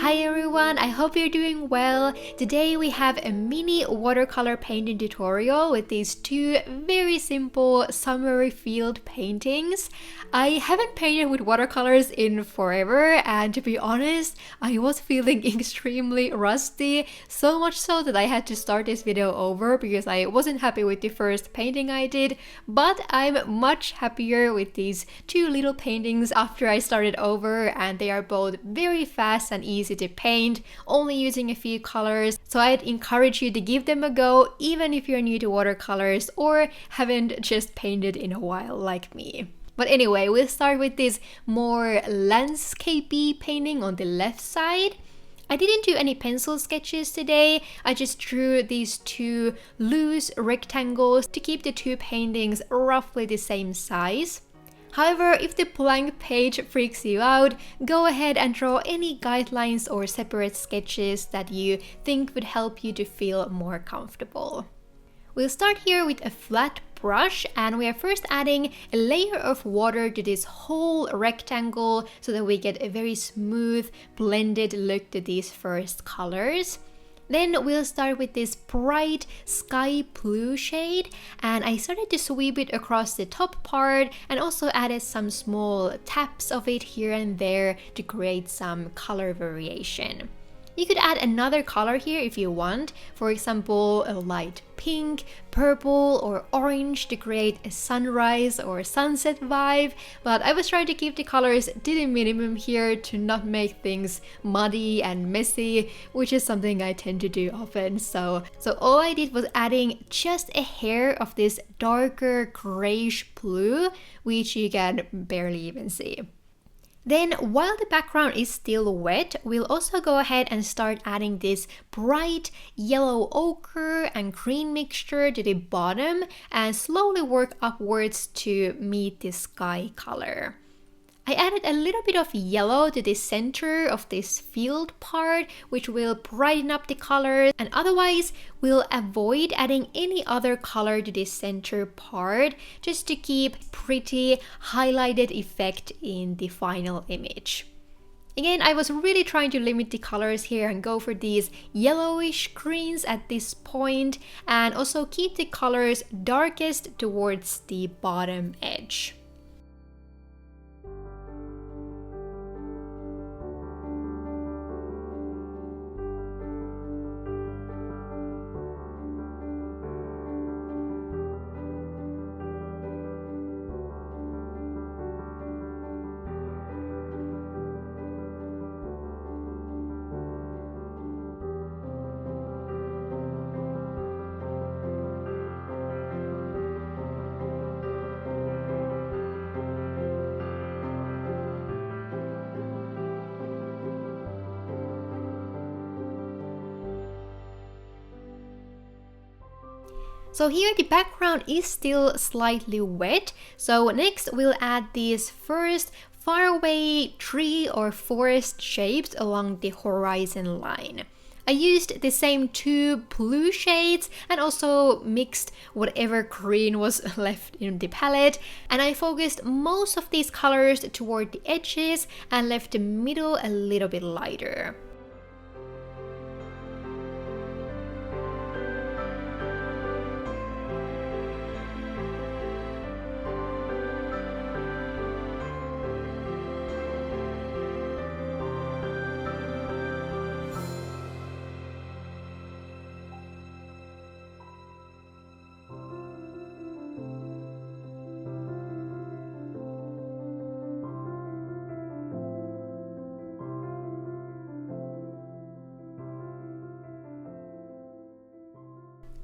Hi everyone, I hope you're doing well. Today we have a mini watercolor painting tutorial with these two very simple summery field paintings. I haven't painted with watercolors in forever, and to be honest, I was feeling extremely rusty, so much so that I had to start this video over because I wasn't happy with the first painting I did, but I'm much happier with these two little paintings after I started over, and they are both very fast and easy to paint, only using a few colors. So I'd encourage you to give them a go, even if you're new to watercolors or haven't just painted in a while like me. But anyway, we'll start with this more landscapey painting on the left side. I didn't do any pencil sketches today. I just drew these two loose rectangles to keep the two paintings roughly the same size. However, if the blank page freaks you out, go ahead and draw any guidelines or separate sketches that you think would help you to feel more comfortable. We'll start here with a flat brush, and we are first adding a layer of water to this whole rectangle so that we get a very smooth blended look to these first colors. Then we'll start with this bright sky blue shade, and I started to sweep it across the top part and also added some small taps of it here and there to create some color variation. You could add another color here if you want, for example a light pink, purple or orange to create a sunrise or sunset vibe, but I was trying to keep the colors to the minimum here to not make things muddy and messy, which is something I tend to do often. So all I did was adding just a hair of this darker grayish blue, which you can barely even see. Then, while the background is still wet, we'll also go ahead and start adding this bright yellow ochre and green mixture to the bottom and slowly work upwards to meet the sky color. I added a little bit of yellow to the center of this field part, which will brighten up the colors, and otherwise we'll avoid adding any other color to the center part just to keep pretty highlighted effect in the final image. Again, I was really trying to limit the colors here and go for these yellowish greens at this point, and also keep the colors darkest towards the bottom edge. So here the background is still slightly wet, so next we'll add these first faraway tree or forest shapes along the horizon line. I used the same two blue shades and also mixed whatever green was left in the palette, and I focused most of these colors toward the edges and left the middle a little bit lighter.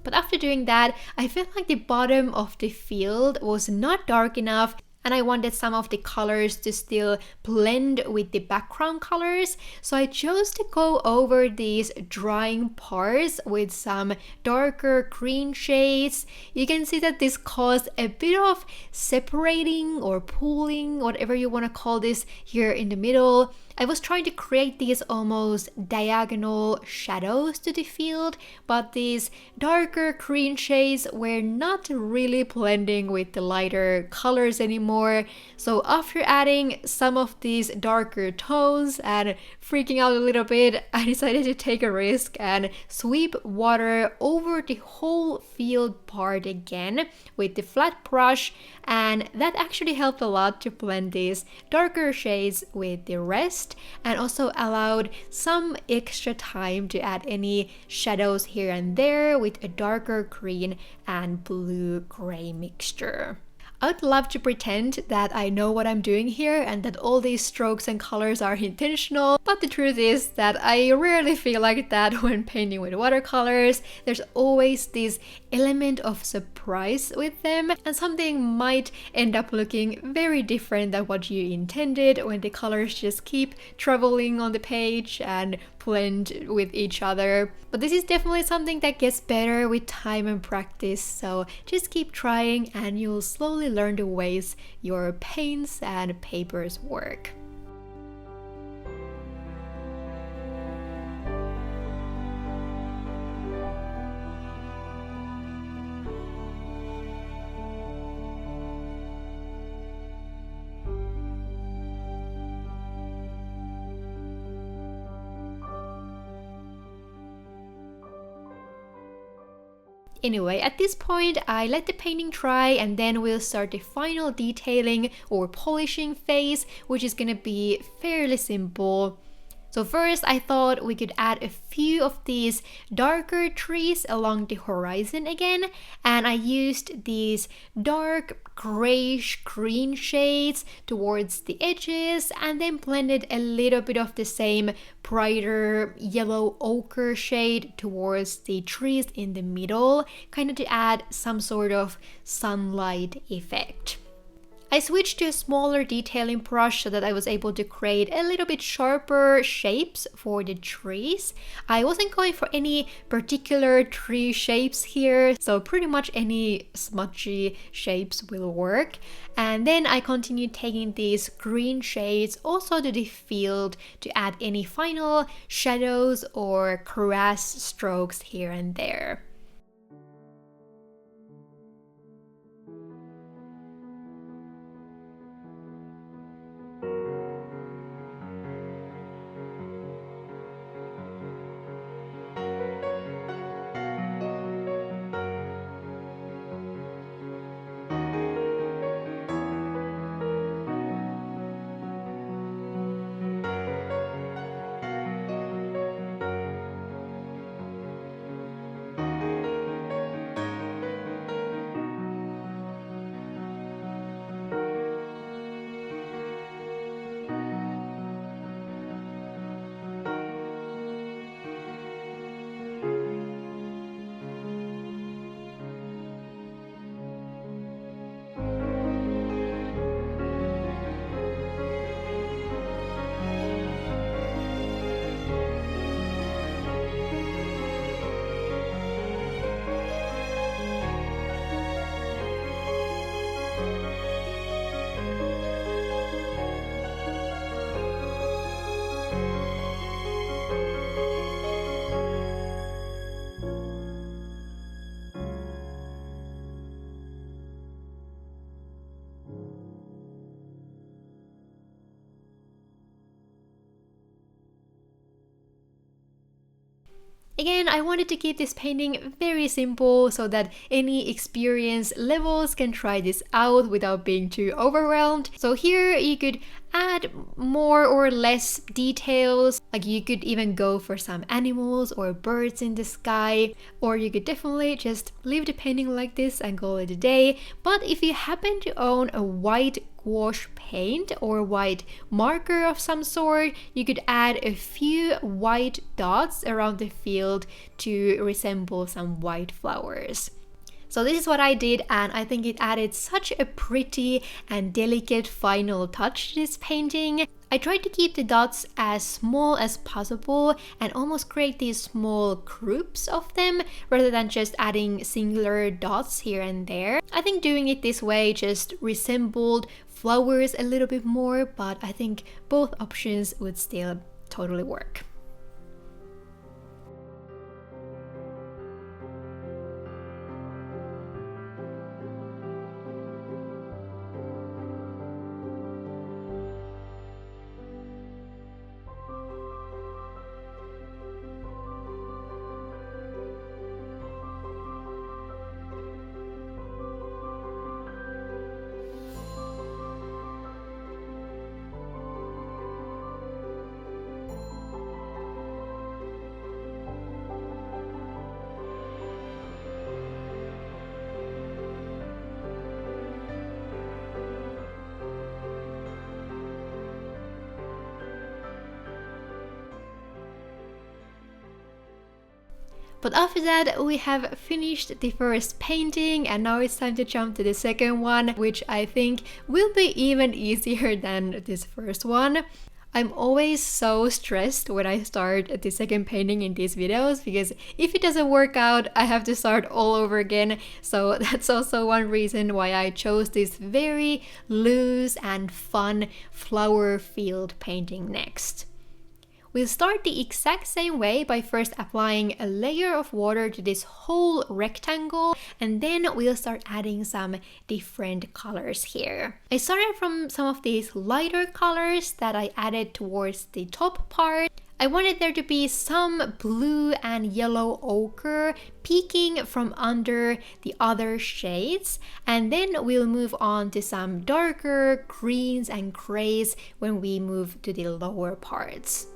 But after doing that, I felt like the bottom of the field was not dark enough, and I wanted some of the colors to still blend with the background colors. So I chose to go over these drying parts with some darker green shades. You can see that this caused a bit of separating or pooling, whatever you want to call this, here in the middle. I was trying to create these almost diagonal shadows to the field, but these darker green shades were not really blending with the lighter colors anymore. more. So after adding some of these darker tones and freaking out a little bit, I decided to take a risk and sweep water over the whole field part again with the flat brush, and that actually helped a lot to blend these darker shades with the rest, and also allowed some extra time to add any shadows here and there with a darker green and blue-gray mixture. I would love to pretend that I know what I'm doing here and that all these strokes and colors are intentional, but the truth is that I rarely feel like that when painting with watercolors. There's always this element of surprise with them, and something might end up looking very different than what you intended when the colors just keep traveling on the page and blend with each other. But this is definitely something that gets better with time and practice, so just keep trying and you'll slowly learn the ways your paints and papers work. Anyway, at this point, I let the painting dry and then we'll start the final detailing or polishing phase, which is gonna be fairly simple. So first, I thought we could add a few of these darker trees along the horizon again, and I used these dark grayish green shades towards the edges and then blended a little bit of the same brighter yellow ochre shade towards the trees in the middle, kind of to add some sort of sunlight effect. I switched to a smaller detailing brush so that I was able to create a little bit sharper shapes for the trees. I wasn't going for any particular tree shapes here, so pretty much any smudgy shapes will work. And then I continued taking these green shades also to the field to add any final shadows or crease strokes here and there. Again, I wanted to keep this painting very simple so that any experienced levels can try this out without being too overwhelmed. So here you could add more or less details, like you could even go for some animals or birds in the sky, or you could definitely just leave the painting like this and call it a day. But if you happen to own a white gouache paint or white marker of some sort, you could add a few white dots around the field to resemble some white flowers. So this is what I did, and I think it added such a pretty and delicate final touch to this painting. I tried to keep the dots as small as possible and almost create these small groups of them rather than just adding singular dots here and there. I think doing it this way just resembled flowers a little bit more, but I think both options would still totally work. But after that, we have finished the first painting, and now it's time to jump to the second one, which I think will be even easier than this first one. I'm always so stressed when I start the second painting in these videos, because if it doesn't work out, I have to start all over again. So that's also one reason why I chose this very loose and fun flower field painting next. We'll start the exact same way by first applying a layer of water to this whole rectangle, and then we'll start adding some different colors here. I started from some of these lighter colors that I added towards the top part. I wanted there to be some blue and yellow ochre peeking from under the other shades, and then we'll move on to some darker greens and grays when we move to the lower parts.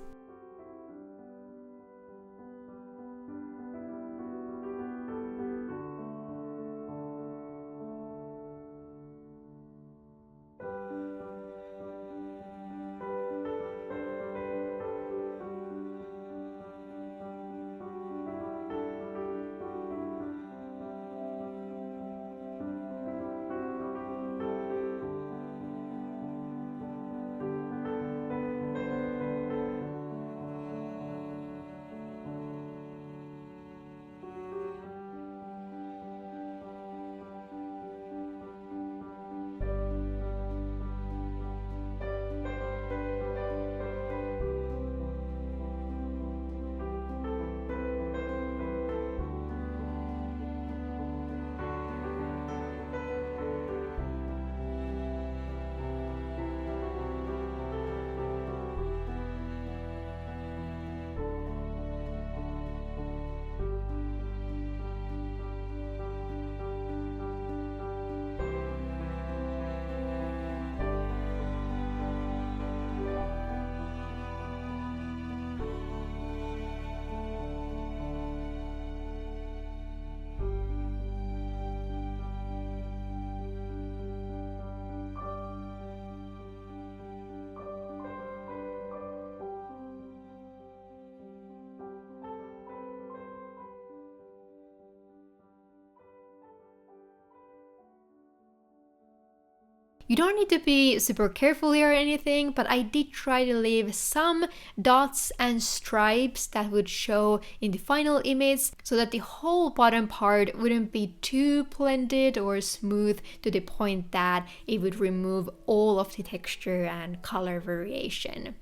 You don't need to be super careful here or anything, but I did try to leave some dots and stripes that would show in the final image so that the whole bottom part wouldn't be too blended or smooth to the point that it would remove all of the texture and color variation.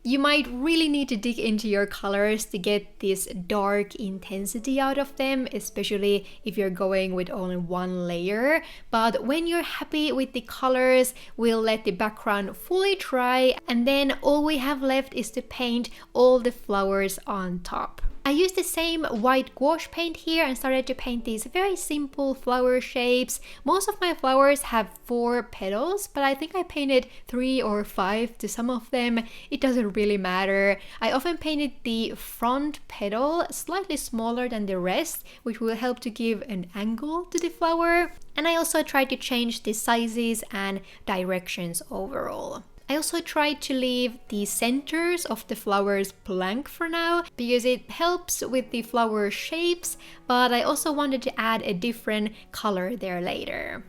You might really need to dig into your colors to get this dark intensity out of them, especially if you're going with only one layer. But when you're happy with the colors, we'll let the background fully dry, and then all we have left is to paint all the flowers on top. I used the same white gouache paint here and started to paint these very simple flower shapes. Most of my flowers have 4 petals, but I think I painted 3 or 5 to some of them. It doesn't really matter. I often painted the front petal slightly smaller than the rest, which will help to give an angle to the flower. And I also tried to change the sizes and directions overall. I also tried to leave the centers of the flowers blank for now because it helps with the flower shapes, but I also wanted to add a different color there later.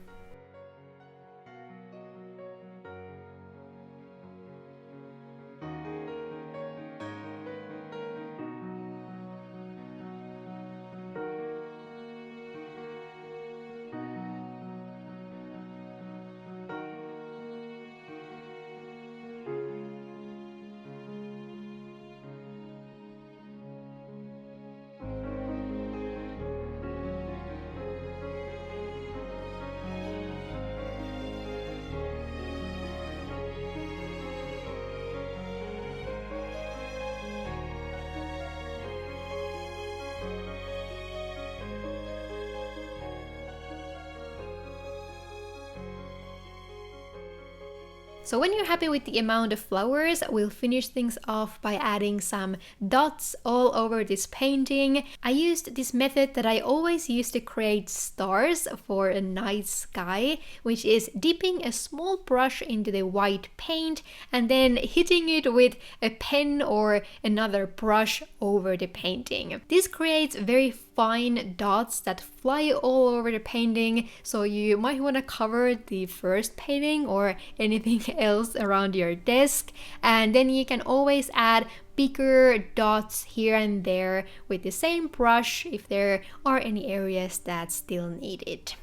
So when you're happy with the amount of flowers, we'll finish things off by adding some dots all over this painting. I used this method that I always use to create stars for a night sky, which is dipping a small brush into the white paint and then hitting it with a pen or another brush over the painting. This creates very fine dots that fly all over the painting, so you might want to cover the first painting or anything else around your desk, and then you can always add bigger dots here and there with the same brush if there are any areas that still need it.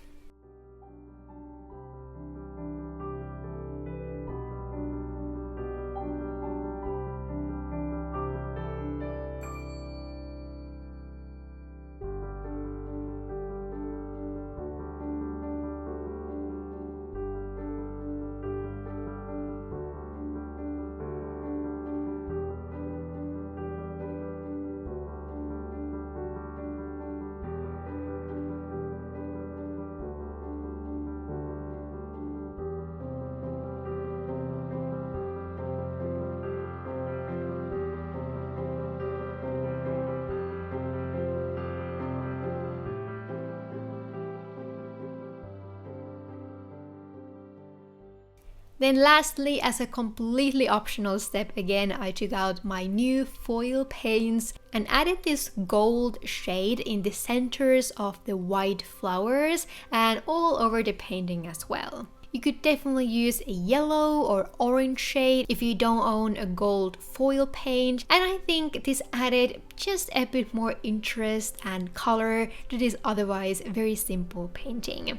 Then lastly, as a completely optional step again, I took out my new foil paints and added this gold shade in the centers of the white flowers and all over the painting as well. You could definitely use a yellow or orange shade if you don't own a gold foil paint, and I think this added just a bit more interest and color to this otherwise very simple painting.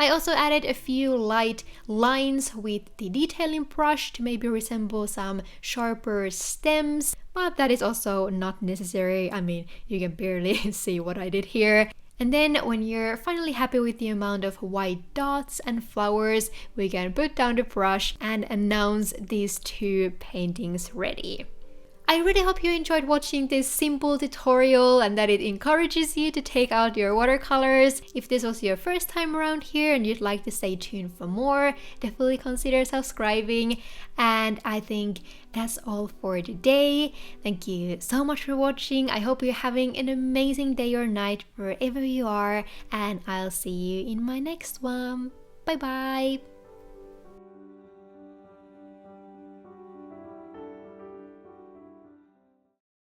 I also added a few light lines with the detailing brush to maybe resemble some sharper stems, but that is also not necessary. I mean, you can barely see what I did here. And then when you're finally happy with the amount of white dots and flowers, we can put down the brush and announce these two paintings ready. I really hope you enjoyed watching this simple tutorial and that it encourages you to take out your watercolors. If this was your first time around here and you'd like to stay tuned for more, definitely consider subscribing. And I think that's all for today. Thank you so much for watching. I hope you're having an amazing day or night wherever you are, and I'll see you in my next one. Bye bye!